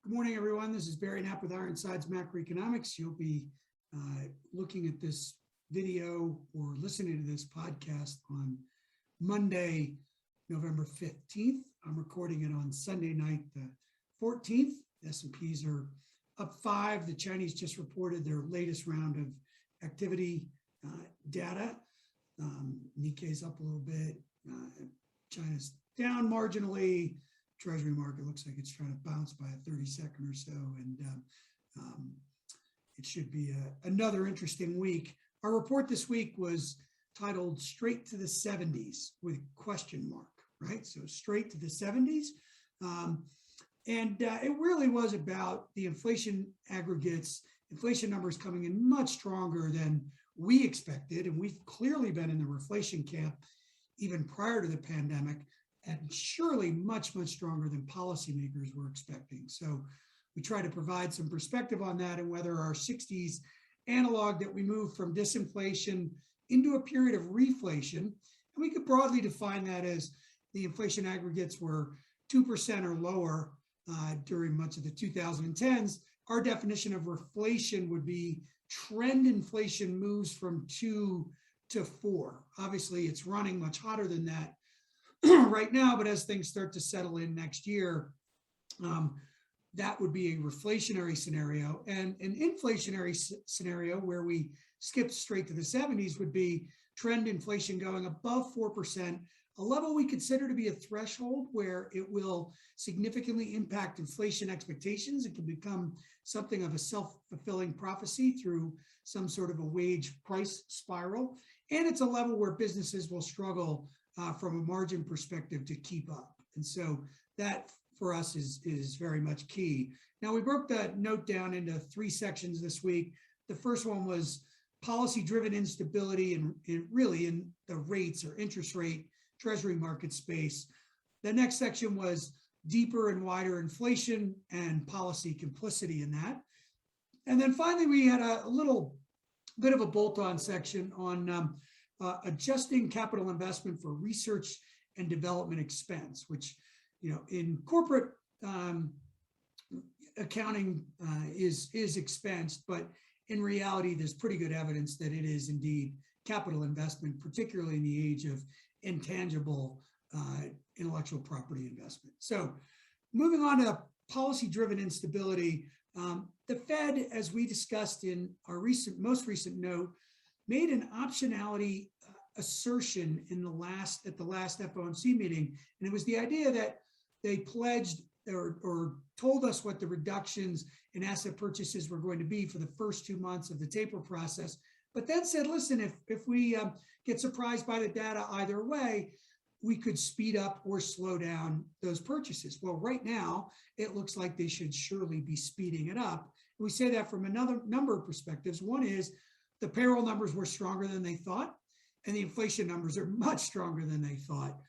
Good morning, everyone. This is Barry Knapp with Ironsides Macroeconomics. You'll be looking at this video or listening to this podcast on Monday, November 15th. I'm recording it on Sunday night, the 14th. S&Ps are up 5. The Chinese just reported their latest round of activity data. Nikkei's up a little bit. China's down marginally. Treasury market looks like it's trying to bounce by a 30-second or so, and it should be another interesting week. Our report this week was titled "Straight to the 70s" with question mark, right? So straight to the 70s, and it really was about the inflation aggregates, inflation numbers coming in much stronger than we expected, and we've clearly been in the reflation camp even prior to the pandemic, and surely much, much stronger than policymakers were expecting. So we try to provide some perspective on that and whether our 60s analog that we moved from disinflation into a period of reflation, and we could broadly define that as the inflation aggregates were 2% or lower during much of the 2010s. Our definition of reflation would be trend inflation moves from 2 to 4. Obviously, it's running much hotter than that right now, but as things start to settle in next year, that would be a reflationary scenario. And an inflationary scenario where we skip straight to the 70s would be trend inflation going above 4%, a level we consider to be a threshold where it will significantly impact inflation expectations. It can become something of a self-fulfilling prophecy through some sort of a wage price spiral. And it's a level where businesses will struggle from a margin perspective to keep up. And so that for us is very much key. Now, we broke that note down into 3 sections this week. The first one was policy-driven instability and really in the rates or interest rate Treasury market space. The next section was deeper and wider inflation and policy complicity in that. And then finally, we had a little bit of a bolt-on section on adjusting capital investment for research and development expense, which, you know, in corporate accounting is expensed, but in reality, there's pretty good evidence that it is indeed capital investment, particularly in the age of intangible intellectual property investment. So moving on to policy-driven instability, the Fed, as we discussed in our most recent note, made an optionality assertion at the last FOMC meeting, and it was the idea that they pledged or told us what the reductions in asset purchases were going to be for the first 2 months of the taper process, but then said, listen, if we get surprised by the data either way, we could speed up or slow down those purchases. Well, right now, it looks like they should surely be speeding it up. We say that from another number of perspectives. One is the payroll numbers were stronger than they thought, and the inflation numbers are much stronger than they thought.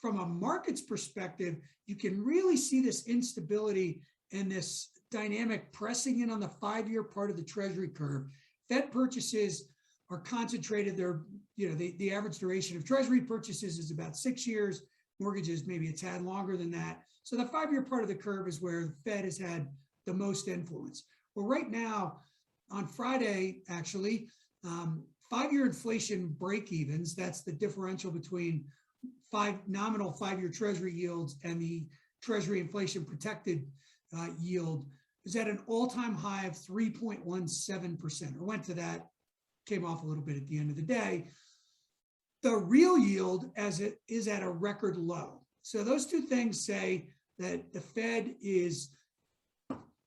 From a markets perspective, you can really see this instability and this dynamic pressing in on the 5-year part of the Treasury curve. Fed purchases are concentrated. The average duration of Treasury purchases is about 6 years. Mortgages maybe a tad longer than that. So the 5-year part of the curve is where the Fed has had the most influence. Well, right now, on Friday, actually, 5-year inflation breakevens, that's the differential between nominal 5-year Treasury yields and the Treasury inflation protected yield, is at an all-time high of 3.17%, or went to that, came off a little bit at the end of the day. The real yield as it is at a record low. So those two things say that the Fed is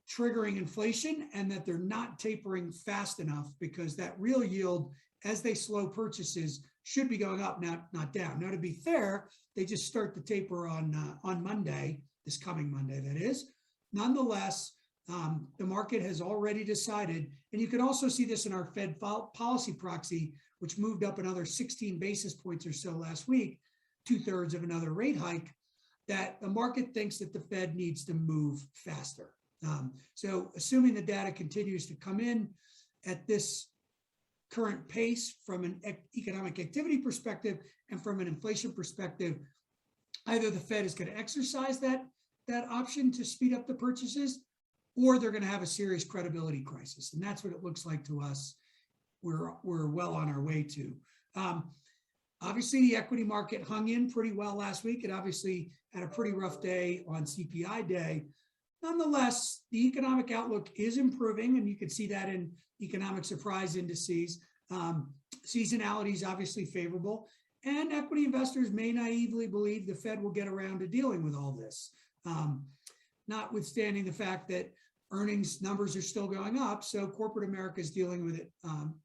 triggering inflation and that they're not tapering fast enough, because that real yield, as they slow purchases, should be going up, not down. Now, to be fair, they just start the taper on Monday, this coming Monday, that is. Nonetheless, the market has already decided, and you can also see this in our Fed policy proxy, which moved up another 16 basis points or so last week, 2/3 of another rate hike, that the market thinks that the Fed needs to move faster. So assuming the data continues to come in at this current pace from an economic activity perspective and from an inflation perspective, either the Fed is going to exercise that that option to speed up the purchases, or they're going to have a serious credibility crisis. And that's what it looks like to us. We're well on our way to. Obviously, the equity market hung in pretty well last week. It obviously had a pretty rough day on CPI day. Nonetheless, the economic outlook is improving, and you can see that in economic surprise indices. Seasonality is obviously favorable, and equity investors may naively believe the Fed will get around to dealing with all this, notwithstanding the fact that earnings numbers are still going up. So corporate America is dealing with it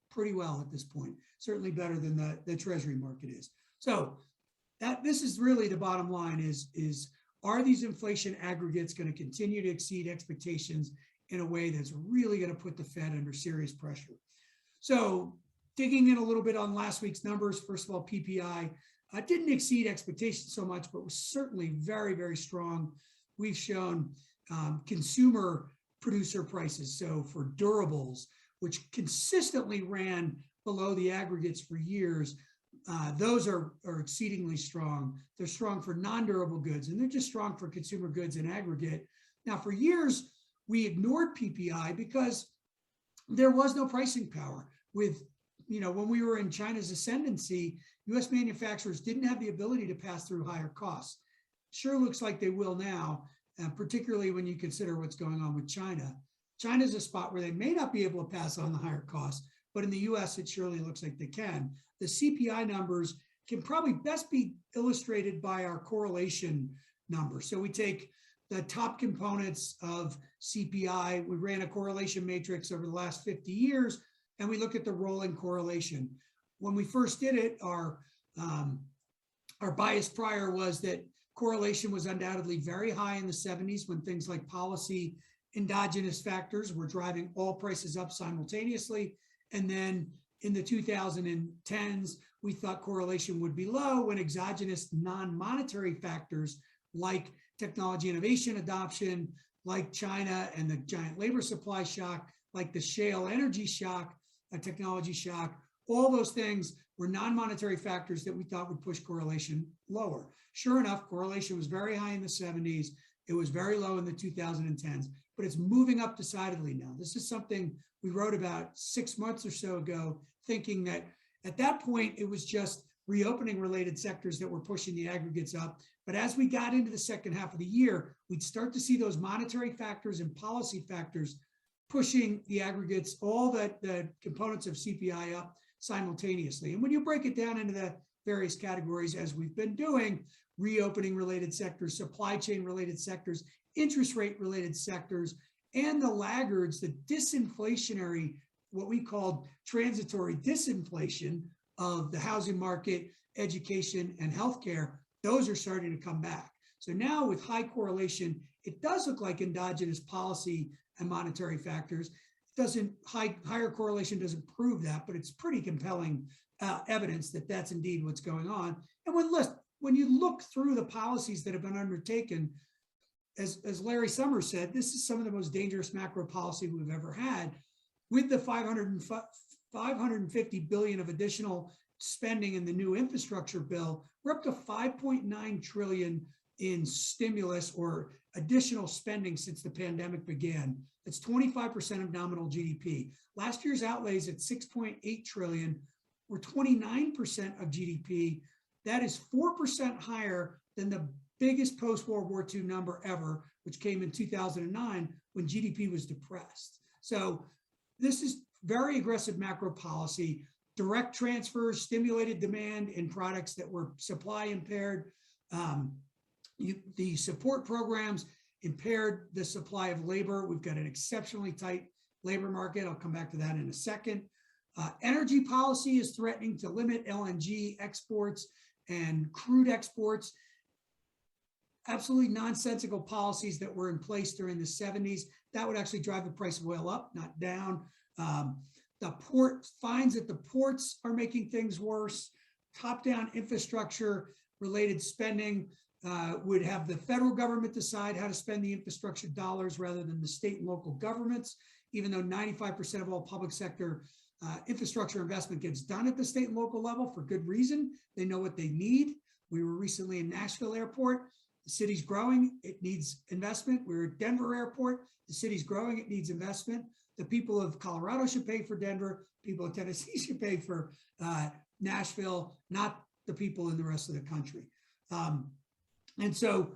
pretty well at this point, certainly better than the Treasury market is. So this is really the bottom line is are these inflation aggregates going to continue to exceed expectations in a way that's really going to put the Fed under serious pressure? So digging in a little bit on last week's numbers, first of all, PPI didn't exceed expectations so much, but was certainly very, very strong. We've shown consumer producer prices, so for durables, which consistently ran below the aggregates for years, those are exceedingly strong. They're strong for non-durable goods, and they're just strong for consumer goods in aggregate. Now, for years, we ignored PPI because there was no pricing power. When we were in China's ascendancy, U.S. manufacturers didn't have the ability to pass through higher costs. Sure looks like they will now, particularly when you consider what's going on with China. China's a spot where they may not be able to pass on the higher costs, but in the U.S., it surely looks like they can. The CPI numbers can probably best be illustrated by our correlation number. So we take the top components of CPI, we ran a correlation matrix over the last 50 years, and we look at the rolling correlation. When we first did it, our bias prior was that correlation was undoubtedly very high in the 70s when things like policy endogenous factors were driving all prices up simultaneously. And then in the 2010s, we thought correlation would be low when exogenous non-monetary factors like technology innovation adoption, like China and the giant labor supply shock, like the shale energy shock, a technology shock, all those things were non-monetary factors that we thought would push correlation lower. Sure enough, correlation was very high in the 70s. It was very low in the 2010s, but it's moving up decidedly now. This is something we wrote about 6 months or so ago, thinking that at that point, it was just reopening related sectors that were pushing the aggregates up. But as we got into the second half of the year, we'd start to see those monetary factors and policy factors pushing the aggregates, all the components of CPI up simultaneously. And when you break it down into the various categories, as we've been doing, reopening related sectors, supply chain related sectors, interest rate related sectors, and the laggards, the disinflationary, what we called transitory disinflation of the housing market, education, and healthcare, those are starting to come back. So now with high correlation, it does look like endogenous policy and monetary factors. Higher correlation doesn't prove that, but it's pretty compelling evidence that that's indeed what's going on. And when you look through the policies that have been undertaken, as Larry Summers said, this is some of the most dangerous macro policy we've ever had. With the 550 billion of additional spending in the new infrastructure bill, we're up to 5.9 trillion in stimulus or additional spending since the pandemic began. That's 25% of nominal GDP. Last year's outlays at 6.8 trillion were 29% of GDP. That is 4% higher than the biggest post-World War II number ever, which came in 2009 when GDP was depressed. So this is very aggressive macro policy. Direct transfers stimulated demand in products that were supply impaired. The support programs impaired the supply of labor. We've got an exceptionally tight labor market. I'll come back to that in a second. Energy policy is threatening to limit LNG exports and crude exports. Absolutely nonsensical policies that were in place during the 70s. That would actually drive the price of oil up, not down. The port finds that the ports are making things worse. Top-down infrastructure related spending would have the federal government decide how to spend the infrastructure dollars rather than the state and local governments, even though 95% of all public sector infrastructure investment gets done at the state and local level for good reason. They know what they need. We were recently in Nashville Airport. The city's growing, it needs investment. We're at Denver Airport, the city's growing, it needs investment. The people of Colorado should pay for Denver, people of Tennessee should pay for Nashville, not the people in the rest of the country. And so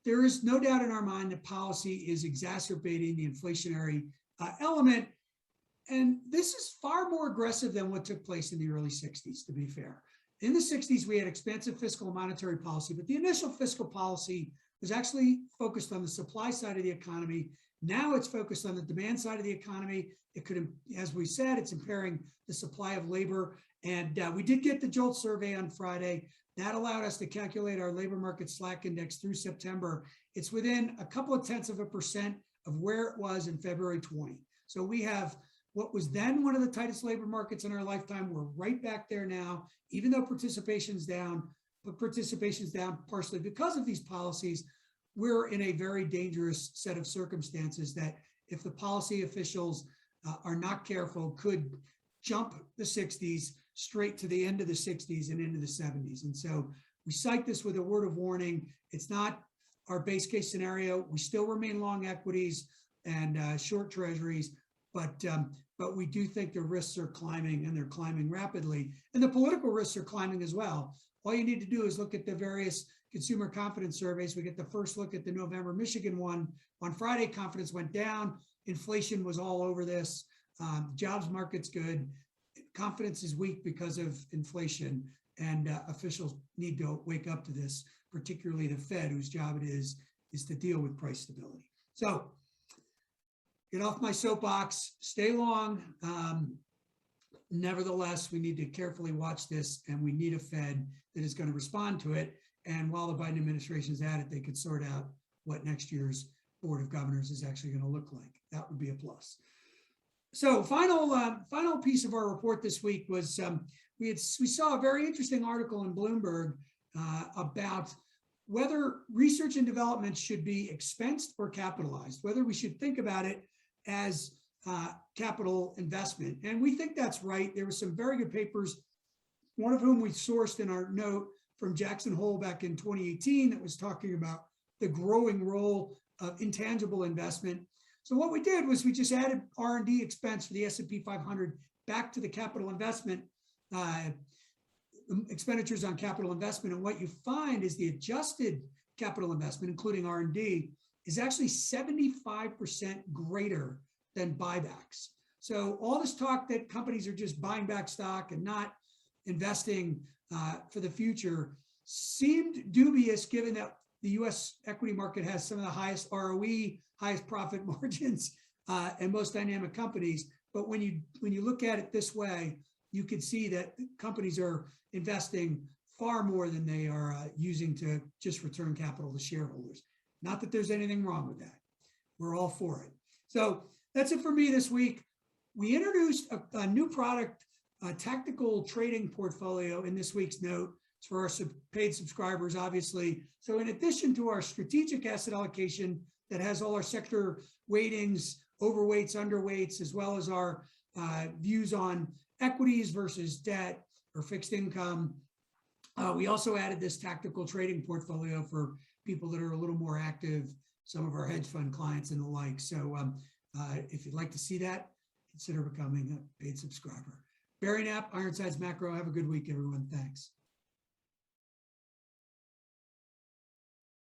there is no doubt in our mind that policy is exacerbating the inflationary element. And this is far more aggressive than what took place in the early 60s, to be fair. In the 60s, we had expansive fiscal and monetary policy, but the initial fiscal policy was actually focused on the supply side of the economy. Now it's focused on the demand side of the economy. It could, as we said, it's impairing the supply of labor. And we did get the JOLT survey on Friday. That allowed us to calculate our labor market slack index through September. It's within a couple of tenths of a percent of where it was in February 20. So we have what was then one of the tightest labor markets in our lifetime. We're right back there now, even though participation's down, but participation's down partially because of these policies. We're in a very dangerous set of circumstances that if the policy officials are not careful, could jump the 60s straight to the end of the 60s and into the 70s. And so we cite this with a word of warning. It's not our base case scenario. We still remain long equities and short treasuries, but we do think the risks are climbing, and they're climbing rapidly. And the political risks are climbing as well. All you need to do is look at the various consumer confidence surveys. We get the first look at the November Michigan one. On Friday, confidence went down. Inflation was all over this. Jobs market's good. Confidence is weak because of inflation, and officials need to wake up to this, particularly the Fed, whose job it is to deal with price stability. So get off my soapbox, stay long. Nevertheless, we need to carefully watch this, and we need a Fed that is going to respond to it. And while the Biden administration is at it, they could sort out what next year's Board of Governors is actually going to look like. That would be a plus. So final piece of our report this week was we saw a very interesting article in Bloomberg about whether research and development should be expensed or capitalized, whether we should think about it as capital investment. And we think that's right. There were some very good papers, one of whom we sourced in our note from Jackson Hole back in 2018 that was talking about the growing role of intangible investment. So what we did was we just added R&D expense for the S&P 500 back to the capital investment, expenditures on capital investment. And what you find is the adjusted capital investment, including R&D, is actually 75% greater than buybacks. So all this talk that companies are just buying back stock and not investing for the future seemed dubious, given that the U.S. equity market has some of the highest ROE, highest profit margins, and most dynamic companies. But when you look at it this way, you can see that companies are investing far more than they are using to just return capital to shareholders. Not that there's anything wrong with that. We're all for it. So that's it for me this week. We introduced a new product, a tactical trading portfolio, in this week's note. It's for our paid subscribers, obviously. So in addition to our strategic asset allocation that has all our sector weightings, overweights, underweights, as well as our views on equities versus debt or fixed income, we also added this tactical trading portfolio for people that are a little more active, some of our hedge fund clients and the like. So if you'd like to see that, consider becoming a paid subscriber. Barry Knapp, Ironsides Macro. Have a good week, everyone. Thanks.